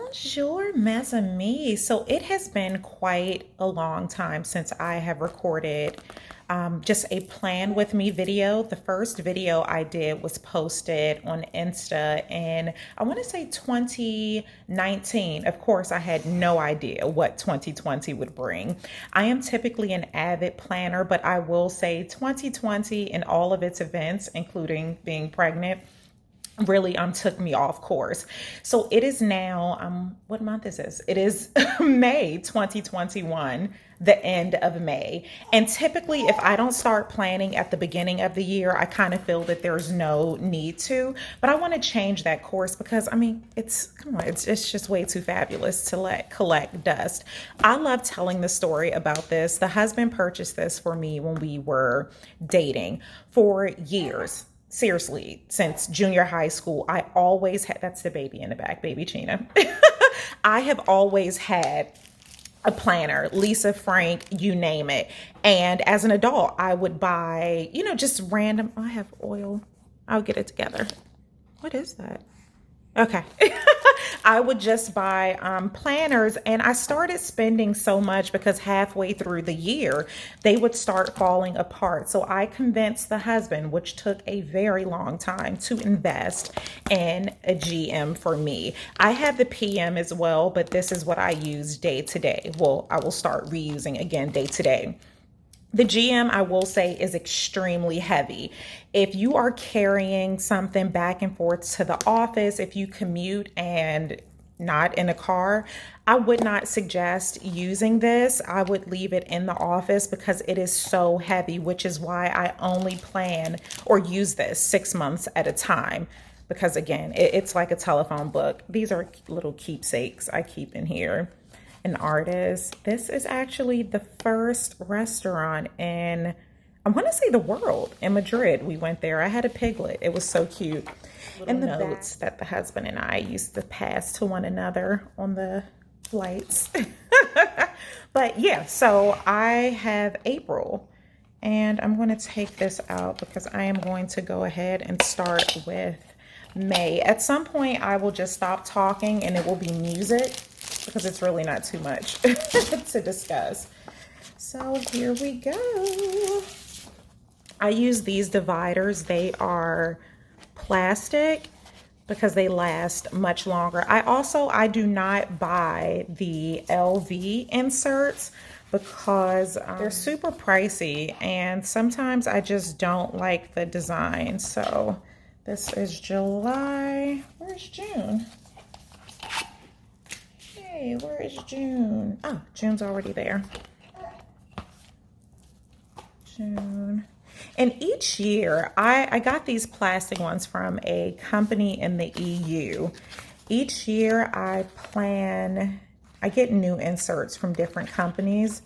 Bonjour, mes amis. So it has been quite a long time since I have recorded just a plan with me video. The first video I did was posted on Insta in, I want to say 2019. Of course, I had no idea what 2020 would bring. I am typically an avid planner, but I will say 2020 and all of its events, including being pregnant, really took me off course. So it is now what month is this? It is May 2021, the end of May. And typically if I don't start planning at the beginning of the year, I kind of feel that there's no need to, but I want to change that course because I mean, it's just way too fabulous to let collect dust. I love telling the story about this. The husband purchased this for me when we were dating for years. Seriously, since junior high school, I always had, that's the baby in the back, baby China. I have always had a planner, Lisa, Frank, you name it. And as an adult, I would buy, just random, I have oil. I'll get it together. What is that? Okay. I would just buy planners, and I started spending so much because halfway through the year, they would start falling apart. So I convinced the husband, which took a very long time, to invest in a GM for me. I have the PM as well, but this is what I use day to day. Well, I will start reusing again day to day. The GM, I will say, is extremely heavy. If you are carrying something back and forth to the office, if you commute and not in a car, I would not suggest using this. I would leave it in the office because it is so heavy, which is why I only plan or use this 6 months at a time. Because again, it's like a telephone book. These are little keepsakes I keep in here. An artist. This is actually the first restaurant in, I want to say, the world, in Madrid. We went there. I had a piglet. It was so cute. And the notes that the husband and I used to pass to one another on the flights. But yeah, so I have April, and I'm going to take this out because I am going to go ahead and start with May. At some point, I will just stop talking and it will be music, because it's really not too much to discuss. So here we go. I use these dividers. They are plastic because they last much longer. I do not buy the LV inserts because they're super pricey, and sometimes I just don't like the design. So this is July. Where's June? Hey, where is June? Oh, June's already there. June. And each year, I got these plastic ones from a company in the EU. Each year I get new inserts from different companies.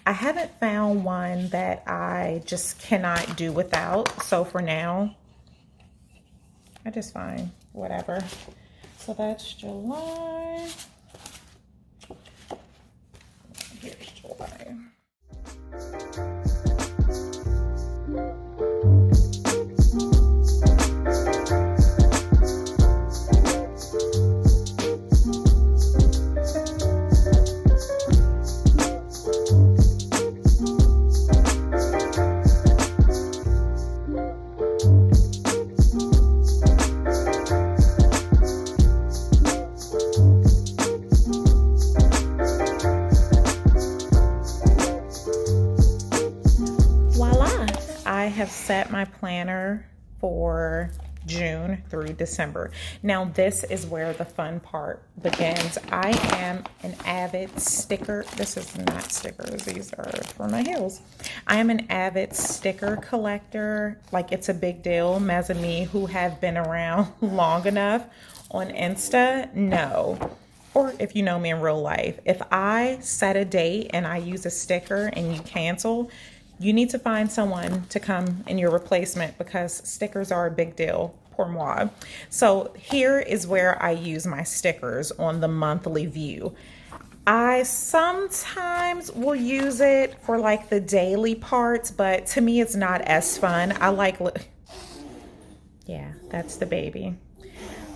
I haven't found one that I just cannot do without. So for now, I just find whatever. So that's July. Here's July. Have set my planner for June through December. Now this is where the fun part begins. I am an avid sticker. This is not stickers. These are for my heels. I am an avid sticker collector. Like, it's a big deal. Mes amis who have been around long enough on Insta know. Or if you know me in real life, if I set a date and I use a sticker and you cancel, you need to find someone to come in your replacement because stickers are a big deal pour moi. So here is where I use my stickers on the monthly view. I sometimes will use it for like the daily parts, but to me it's not as fun. Yeah, that's the baby.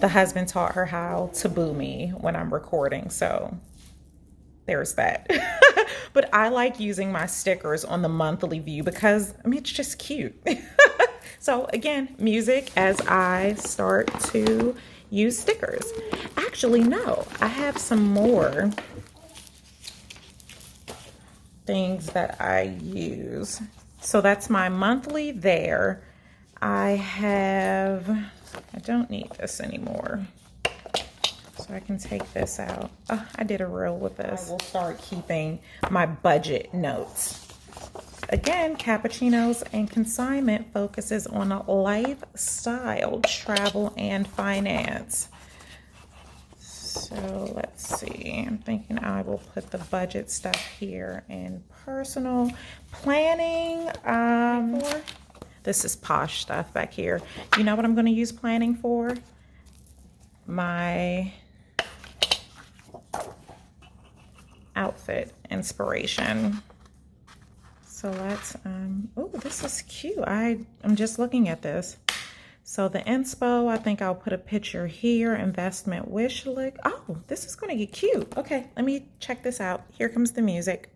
the husband taught her how to boo me when I'm recording, so there's that. But I like using my stickers on the monthly view because, I mean, it's just cute. So again, music as I start to use stickers. Actually, no, I have some more things that I use. So that's my monthly there. I don't need this anymore. So I can take this out. Oh, I did a reel with this. I will start keeping my budget notes. Again, Cappuccinos and Consignment focuses on a lifestyle, travel, and finance. So let's see. I'm thinking I will put the budget stuff here in personal planning. This is posh stuff back here. You know what I'm going to use planning for? My outfit inspiration. So let's, oh, this is cute. I'm just looking at this. So the inspo, I think I'll put a picture here, investment wish list. Oh, this is gonna get cute. Okay, let me check this out. Here comes the music.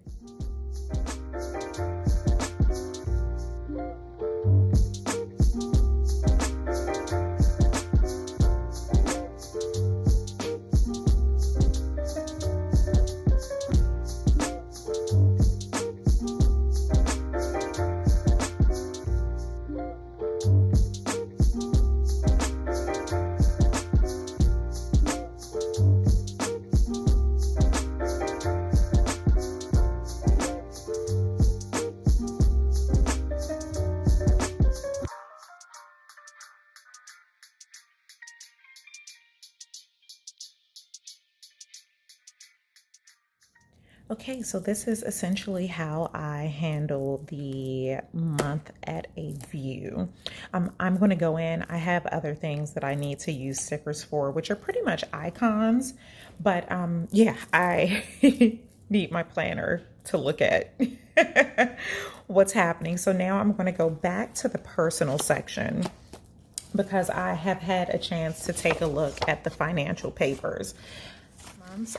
Okay, so this is essentially how I handle the month at a view. I'm going to go in. I have other things that I need to use stickers for, which are pretty much icons. But yeah, I need my planner to look at what's happening. So now I'm going to go back to the personal section because I have had a chance to take a look at the financial papers.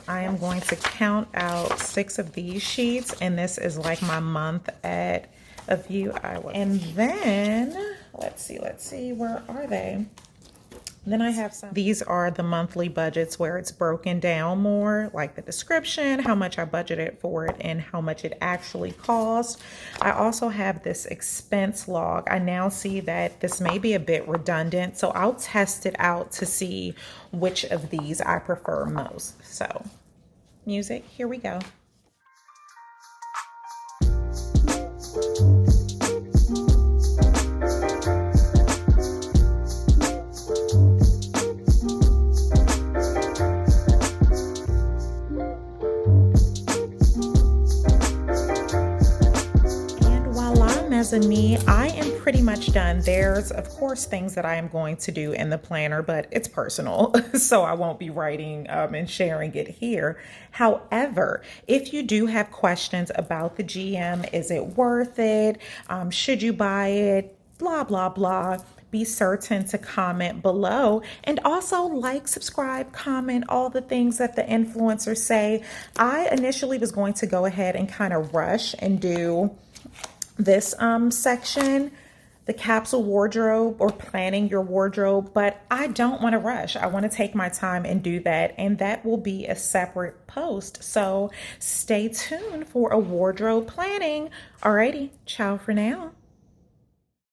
I am going to count out 6 of these sheets, and this is like my month at a view. And then let's see, where are they? Then I have some. These are the monthly budgets where it's broken down more, like the description, how much I budgeted for it, and how much it actually cost. I also have this expense log. I now see that this may be a bit redundant, so I'll test it out to see which of these I prefer most. So, music, here we go. As a me, I am pretty much done. There's, of course, things that I am going to do in the planner, but it's personal, so I won't be writing and sharing it here. However, if you do have questions about the GM, is it worth it? Should you buy it? Blah, blah, blah. Be certain to comment below, and also like, subscribe, comment, all the things that the influencers say. I initially was going to go ahead and kind of rush and do this section, the capsule wardrobe or planning your wardrobe, but I don't want to rush. I want to take my time and do that, and that will be a separate post. So stay tuned for a wardrobe planning. Alrighty, ciao for now.